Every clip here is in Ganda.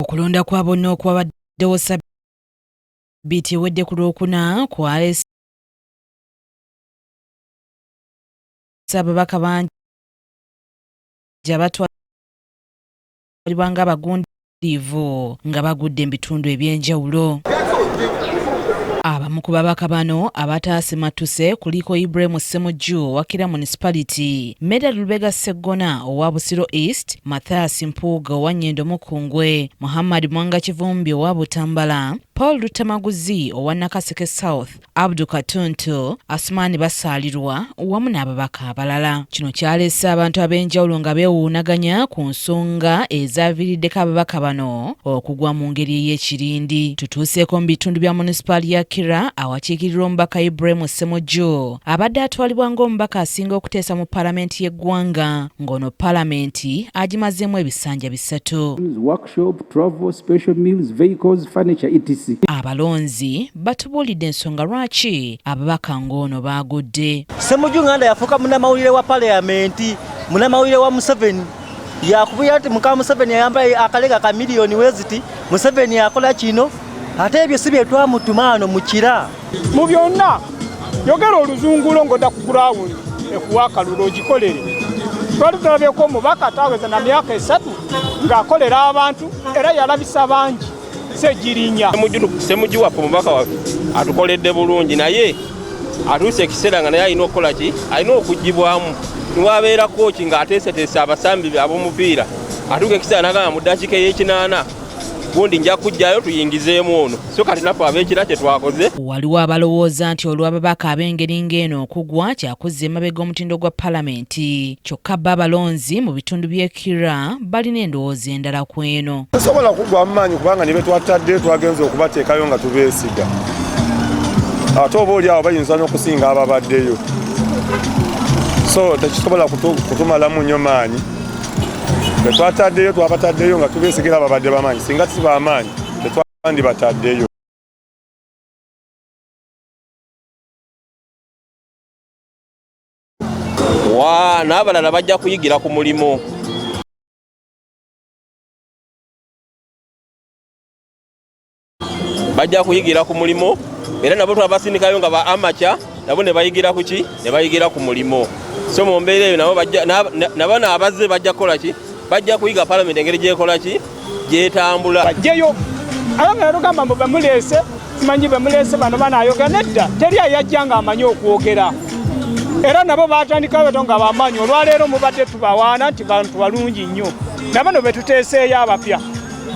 Okulonda kwa bonna okwabaddewo ssabbiiti ewedde ku Lwokuna kwaleese ababaka bangi abatwalibwa ng'abagundiivu nga bagudde mu bitundu eby'enjawulo. Abamu ku babaka bano abataasimmatuse kuliko Ibrahim Ssemujju owa Kira Municipality, Medal Lubega Sseggona owa Busiro East, Mathias Mpuuga owa Nnyendo Mukungwe, Muhammad Mwanga Kivumbi owa Butambala, Paul Lutamaguzi owa Nakaseke South, Abdul Katuntu, Asmani Basaalirwa wamu n'ababaka abalala. Kino kyaleese abantu ab'enjawulo nga beewuunaganya ku nsonga ezaaviiriddeko ababaka bano okugwa mu ngeri ey'ekirindi. Tutuuseeko mu bitundu bya munisipaali ya Kira awakiikirirwa omubaka Ibrahim Ssemujju abadde atwalibwa ng'omubaka asinga okuteesa mu paalamenti y'eggwanga, ng'ono paalamenti agimazeemu ebisanja 3. Workshop, travel, special meals, vehicles, furniture, etc. Abalonzi batubuulidde ensonga lwaki ababaka ng'ono baagudde. Ssemujju nganda yafuuka munnamawulire wa paalamenti, munnamawulire wa Museveni. Yakubira ati muka Museveni yayambala akalega ka miliyoni weziti, Museveni yakola kino. Ate ebyo si bye twamutumaano mu Kira. Mu byonna yogera oluzungulo ng'odda ku gurawundi ekuwa akalulu ogikolere. Twali tulabyeko omubaka ataweza na myaka 3 ng'akolera abantu era yalabisa bangi Ssegirinya. Ssemujju waffe omubaka waffe atukoledde bulungi, naye atuuse ekiseera nga naye alina okukola ki? Alina okuggibwamu. Niwabeera kooki ng'ateeseteese abasambi ab'omupiira, atuuka ekiseera n'agamba mu ddakiika ey'ekinaana gundi nja kujjayo tuyingizeemu ono. So kati naffe ab'ekira kye twakoze. Waliwo abalowooza nti olw'ababaka ab'engeri ng'eno okugwa kyakuzza emabega omutindo gwa paalamenti. Kyokka bo abalonzi mu bitundu by'e Kira balina endowooza endala ku eno. Tosobola kugwa mu maanyi kubanga ne be twatadde twagenza okubateekayo nga tubeesiga. Ate oba oli awo bayinza n'okusinga ababaddeyo. So tekisobola kutumalamu nnyo maanyi. Twataddeyo twabataddeyo nga tubeesigira ababadde b'amaanyi, singa tusiba amaanyi tetwandibataddeyo. N'abalala bajja kuyigira ku mulimo. Bajja kuyigira ku mulimo era nabo twabasindikayo nga ba amateur nabo ne bayigira ku ki? Ne bayigira ku mulimo. So mu mbeera eyo nabo n'abazze bajja kukola ki? Bajja kuyiga paalamenti engeri gyekola ki? Gyetambula. Bajjeyo abanga yalugamba mbu bemuleese simanyi bemuleese bano banayogera nedda teri ayajja nga amanyi okwogera. Era nabo batandikayo nga bamaanyi olwaleero mubadde tubawaana nti bantu balungi nnyo. Nabano betuteeseeyo abapya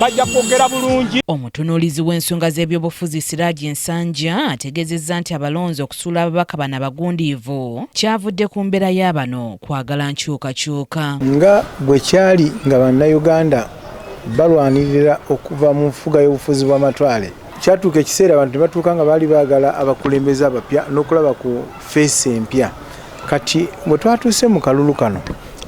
bajja kwogera bulungi. Omutunuulizi w'ensonga z'ebyobufuzi Siragi Nsanja ategeezezza nti abalonzi okusuula ababaka bano abagundiivu kyavudde ku mbeera y'abano kwagala nkyukakyuka. Nga bwe kyali nga bannayuganda balwanirira okuva mu nfuga y'obufuzi bw'amatwale, kyatuuka ekiseera abantu ne batuuka nga baali baagala abakulembeze abapya n'okulaba ku feesi empya. Kati bwe twatuuse mu kalulu kano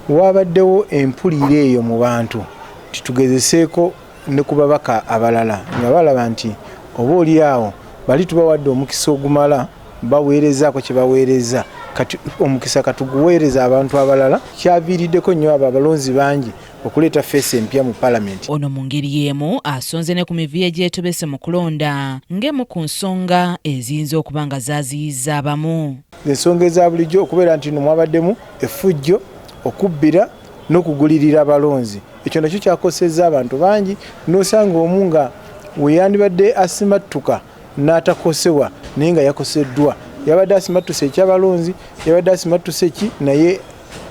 waabaddewo empulira eyo mu bantu titugezeseeko ne ku babaka abalala nga balaba nti oba oli awo bali tubawadde omukisa ogumala baweerezaako kye baweereza, kati omukisa katuguweereza abantu abalala. Kyaviiriddeko nnyo abo abalonzi bangi okuleeta feesi empya mu paalamenti. Ono mu ngeri y'emu asonze ne ku mivuyo egyetobese mu kulonda ng'emu ku nsonga eziyinza okuba nga zaaziyizza abamu. Ensonga eza bulijjo okubeera nti mwabaddemu effujjo, okubbira n'okugulirira abalonzi. Ekyo nakyo kyakosezza abantu bangi, n'osanga omu nga weyandibadde asimattuka n'atakosebwa naye nga yakoseddwa. Yabadde asimattuse ekyabalonzi, yabadde asimattuse ki, naye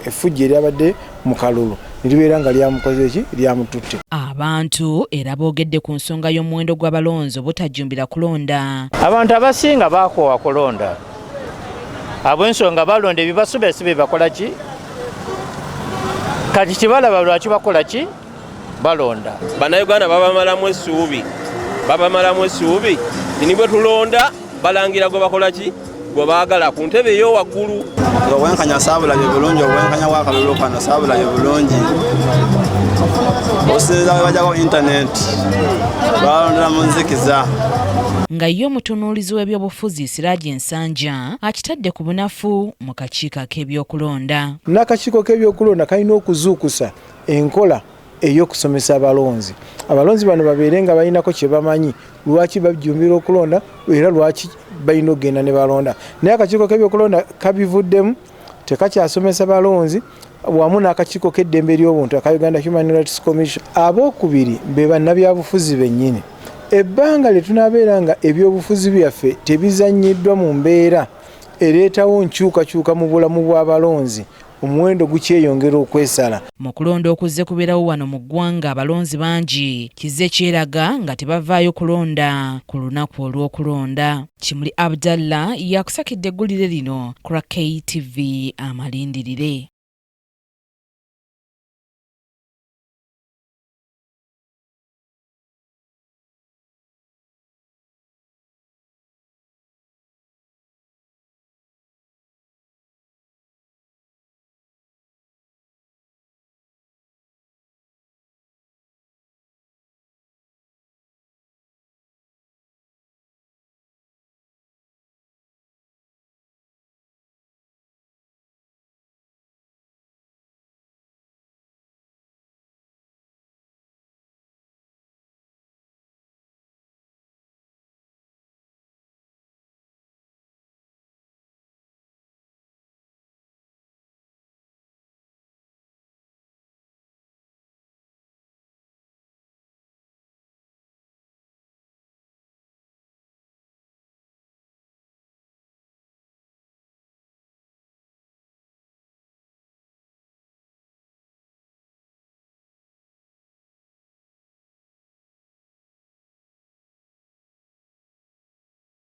effujjo eryabadde mu kalulu niribeera nga lyamukoze ki, lyamututte. Abantu era boogedde ku nsonga y'omuwendo gw'abalonzi obutajjumbira kulonda. Abantu abasinga baakoowa kulonda. Ab'ensonga balonda ebibasuubira si bye bakola ki? Kati kibalaba lwaki bakola ki? Balonda. Bannayuganda babamalamu essuubi. Babamalamu essuubi. Nibwe tulonda balangira gwe bakola ki? Gwe baagala ku ntebe ey'owaggulu. Obwenkanya saabulabye bulungi, obwenkanya bw'akalulu kano saabulabye bulungi. Osinza bwe bajjako intaneti balondera mu nzikiza. Nga ye omutunuulizi w'ebyobufuzi Siragi Nsanja akitadde ku bunafu mu kakiiko k'ebyokulonda. N'akakiiko k'ebyokulonda kalina okuzuukusa enkola ey'okusomesa abalonzi. Abalonzi bano babeere nga balinako kye bamanyi lwaki bajjumbira okulonda era lwaki balina okugenda ne balonda. Naye akakiiko k'ebyokulonda kabivuddemu tekakyasomesa balonzi wamu n'akakiiko k'eddembe ly'obuntu aka Uganda Human Rights Commission. Abookubiri be bannabyabufuzi bennyini. Ebbanga lye tunaabeera nga ebyobufuzi byaffe tebizannyiddwa mu mbeera ereetawo nkyukakyuka mu bulamu bw'abalonzi, omuwendo gukyeyongera okwesala. Mu kulonda okuzze kubeerawo wano mu ggwanga abalonzi bangi kizze kyeraga nga tebavaayo kulonda ku lunaku olw'okulonda. Kimuli Abdallah yakusakidde eggulire lino ku KTV Amalindirire.